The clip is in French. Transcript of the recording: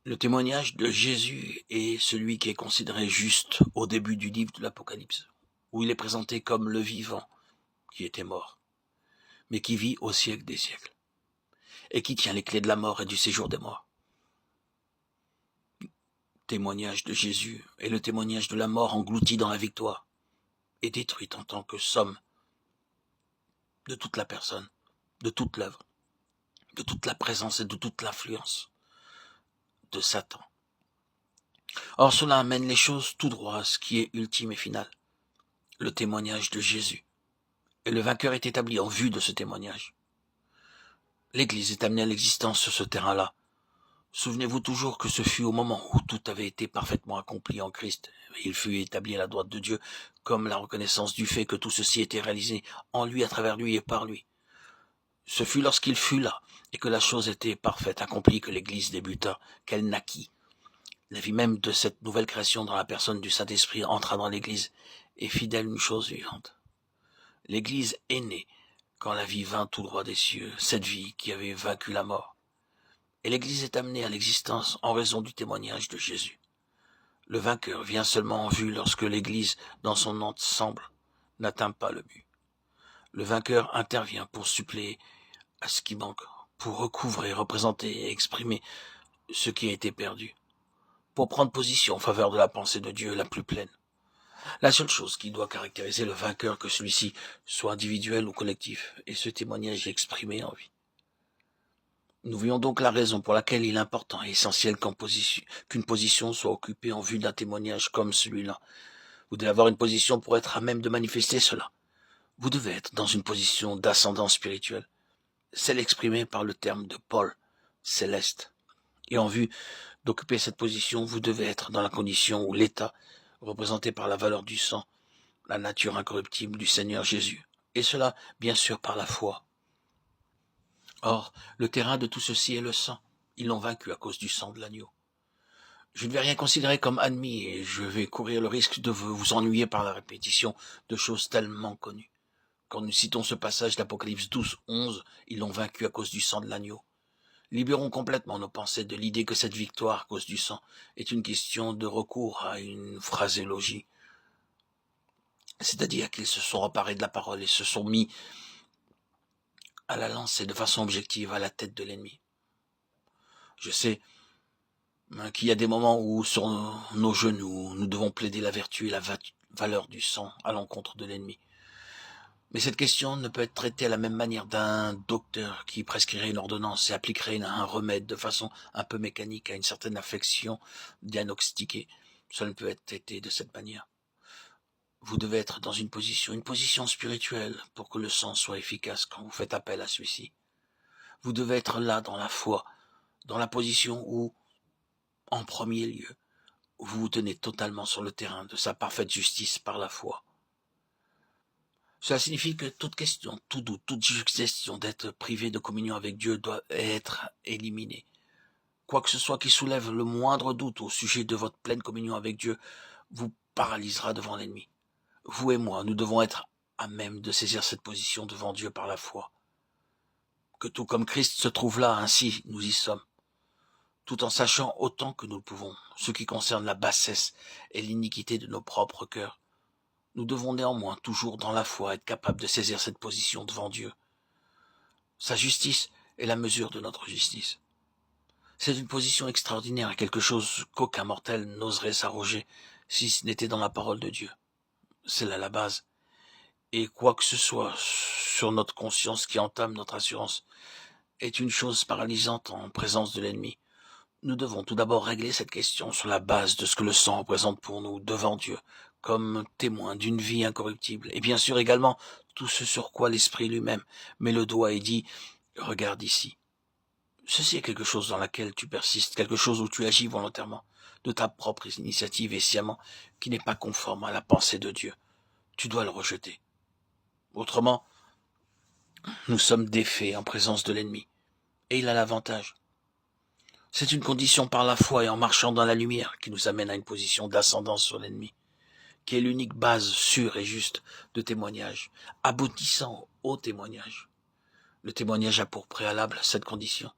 Le témoignage de Jésus est celui qui est considéré juste au début du livre de l'Apocalypse, où il est présenté comme le vivant qui était mort, mais qui vit au siècle des siècles, et qui tient les clés de la mort et du séjour des morts. Le témoignage de Jésus est le témoignage de la mort engloutie dans la victoire, et détruite en tant que somme de toute la personne, de toute l'œuvre, de toute la présence et de toute l'influence de Satan. Or cela amène les choses tout droit à ce qui est ultime et final, le témoignage de Jésus. Et le vainqueur est établi en vue de ce témoignage. L'Église est amenée à l'existence sur ce terrain-là. Souvenez-vous toujours que ce fut au moment où tout avait été parfaitement accompli en Christ. Il fut établi à la droite de Dieu comme la reconnaissance du fait que tout ceci était réalisé en lui, à travers lui et par lui. Ce fut lorsqu'il fut là et que la chose était parfaite, accomplie, que l'Église débuta, qu'elle naquit. La vie même de cette nouvelle création dans la personne du Saint-Esprit entra dans l'Église et fit d'elle une chose vivante. L'Église est née quand la vie vint tout droit des cieux, cette vie qui avait vaincu la mort. Et l'Église est amenée à l'existence en raison du témoignage de Jésus. Le vainqueur vient seulement en vue lorsque l'Église, dans son ensemble, n'atteint pas le but. Le vainqueur intervient pour suppléer à ce qui manque, pour recouvrer, représenter et exprimer ce qui a été perdu, pour prendre position en faveur de la pensée de Dieu la plus pleine. La seule chose qui doit caractériser le vainqueur, que celui-ci soit individuel ou collectif, est ce témoignage exprimé en vie. Nous voyons donc la raison pour laquelle il est important et essentiel qu'une position soit occupée en vue d'un témoignage comme celui-là. Vous devez avoir une position pour être à même de manifester cela. Vous devez être dans une position d'ascendant spirituel, celle exprimée par le terme de Paul, céleste. Et en vue d'occuper cette position, vous devez être dans la condition où l'état, représenté par la valeur du sang, la nature incorruptible du Seigneur Jésus, et cela, bien sûr, par la foi. Or, le terrain de tout ceci est le sang. Ils l'ont vaincu à cause du sang de l'agneau. Je ne vais rien considérer comme admis et je vais courir le risque de vous ennuyer par la répétition de choses tellement connues. Quand nous citons ce passage d'Apocalypse 12, 11, ils l'ont vaincu à cause du sang de l'agneau. Libérons complètement nos pensées de l'idée que cette victoire à cause du sang est une question de recours à une phraséologie. C'est-à-dire qu'ils se sont emparés de la parole et se sont mis à la lancer de façon objective à la tête de l'ennemi. Je sais qu'il y a des moments où sur nos genoux, nous devons plaider la vertu et la valeur du sang à l'encontre de l'ennemi. Mais cette question ne peut être traitée à la même manière d'un docteur qui prescrirait une ordonnance et appliquerait un remède de façon un peu mécanique à une certaine affection diagnostiquée. Cela ne peut être traité de cette manière. Vous devez être dans une position spirituelle pour que le sang soit efficace quand vous faites appel à celui-ci. Vous devez être là dans la foi, dans la position où, en premier lieu, vous vous tenez totalement sur le terrain de sa parfaite justice par la foi. Cela signifie que toute question, tout doute, toute suggestion d'être privé de communion avec Dieu doit être éliminée. Quoi que ce soit qui soulève le moindre doute au sujet de votre pleine communion avec Dieu vous paralysera devant l'ennemi. Vous et moi, nous devons être à même de saisir cette position devant Dieu par la foi. Que tout comme Christ se trouve là, ainsi nous y sommes, tout en sachant autant que nous le pouvons ce qui concerne la bassesse et l'iniquité de nos propres cœurs. Nous devons néanmoins, toujours dans la foi, être capables de saisir cette position devant Dieu. Sa justice est la mesure de notre justice. C'est une position extraordinaire, quelque chose qu'aucun mortel n'oserait s'arroger si ce n'était dans la parole de Dieu. C'est là la base. Et quoi que ce soit sur notre conscience qui entame notre assurance est une chose paralysante en présence de l'ennemi. Nous devons tout d'abord régler cette question sur la base de ce que le sang représente pour nous devant Dieu, comme témoin d'une vie incorruptible, et bien sûr également tout ce sur quoi l'Esprit lui-même met le doigt et dit « Regarde ici ». Ceci est quelque chose dans laquelle tu persistes, quelque chose où tu agis volontairement, de ta propre initiative et sciemment, qui n'est pas conforme à la pensée de Dieu. Tu dois le rejeter. Autrement, nous sommes défaits en présence de l'ennemi, et il a l'avantage. C'est une condition par la foi et en marchant dans la lumière qui nous amène à une position d'ascendance sur l'ennemi, qui est l'unique base sûre et juste de témoignage, aboutissant au témoignage. Le témoignage a pour préalable cette condition.